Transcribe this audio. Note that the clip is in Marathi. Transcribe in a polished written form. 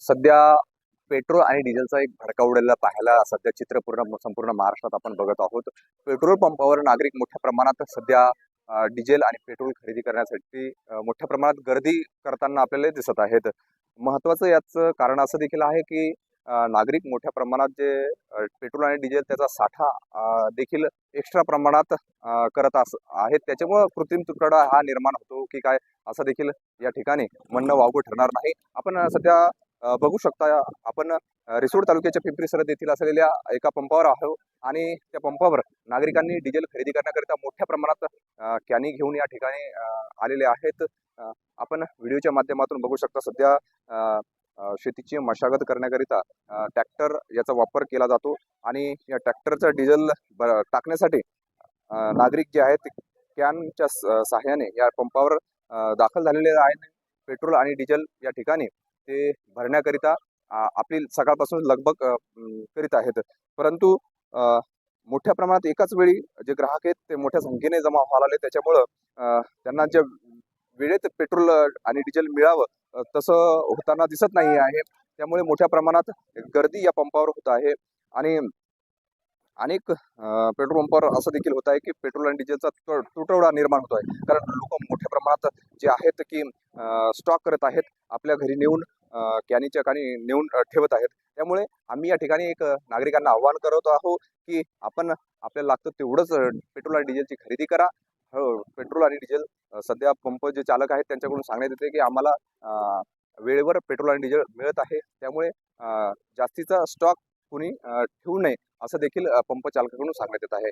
सध्या पेट्रोल आणि डिझेलचा एक भडका उडालेला पाहायला सध्या चित्र संपूर्ण महाराष्ट्रात आपण बघत आहोत. पेट्रोल पंपावर नागरिक मोठ्या प्रमाणात सध्या डिझेल आणि पेट्रोल खरेदी करण्यासाठी मोठ्या प्रमाणात गर्दी करताना आपल्याला दिसत आहेत. महत्त्वाचं याचं कारण असं देखील आहे की नागरिक मोठ्या प्रमाणात जे पेट्रोल आणि डिझेल त्याचा साठा देखील एक्स्ट्रा प्रमाणात करत आहेत. त्याच्यामुळं कृत्रिम तुटवडा हा निर्माण होतो की काय, असं देखील या ठिकाणी म्हणणं वावगं ठरणार नाही. आपण सध्या बघू शकता, आपण रिसोड तालुक्याच्या पिंपरी सरहद येथील असलेल्या एका पंपावर आहोत आणि त्या पंपावर नागरिकांनी डिझेल खरेदी करण्याकरिता मोठ्या प्रमाणात कॅनी घेऊन या ठिकाणी आलेले आहेत. आपण व्हिडिओच्या माध्यमातून बघू शकता, सध्या शेतीची मशागत करण्याकरिता ट्रॅक्टर याचा वापर केला जातो आणि या ट्रॅक्टरचं डिझेल टाकण्यासाठी नागरिक जे आहेत कॅनच्या सहाय्याने या पंपावर दाखल झालेले आहेत. पेट्रोल आणि डिझेल या ठिकाणी ते भरण्याकरिता आपली सकाळपासून लगबग करीत आहेत. परंतु मोठ्या प्रमाणात एकाच वेळी जे ग्राहक आहेत ते मोठ्या संख्येने जमा व्हायला आले, त्याच्यामुळं त्यांना जे वेळेत पेट्रोल आणि डिझेल मिळावं तसं होताना दिसत नाही आहे. त्यामुळे मोठ्या प्रमाणात गर्दी या पंपावर होत आहे आणि अनेक पेट्रोल पंपावर असं देखील होत आहे की पेट्रोल आणि डिझेलचा तुटवडा निर्माण होतो आहे. कारण लोक मोठ्या प्रमाणात जे आहेत की स्टॉक करत आहेत, आपल्या घरी नेऊन कॅनीच्या कानी नेऊन ठेवत आहेत. त्यामुळे आम्ही या ठिकाणी एक नागरिकांना आव्हान करत आहोत की आपण आपल्याला लागतं तेवढंच पेट्रोल आणि डिझेलची खरेदी करा. पेट्रोल आणि डिझेल सध्या पंप जे चालक आहेत त्यांच्याकडून सांगण्यात येते की आम्हाला वेळेवर पेट्रोल आणि डिझेल मिळत आहे. त्यामुळे जास्तीचा स्टॉक कुणी ठेवू नये असं देखील पंप चालकाकडून सांगण्यात येत आहे.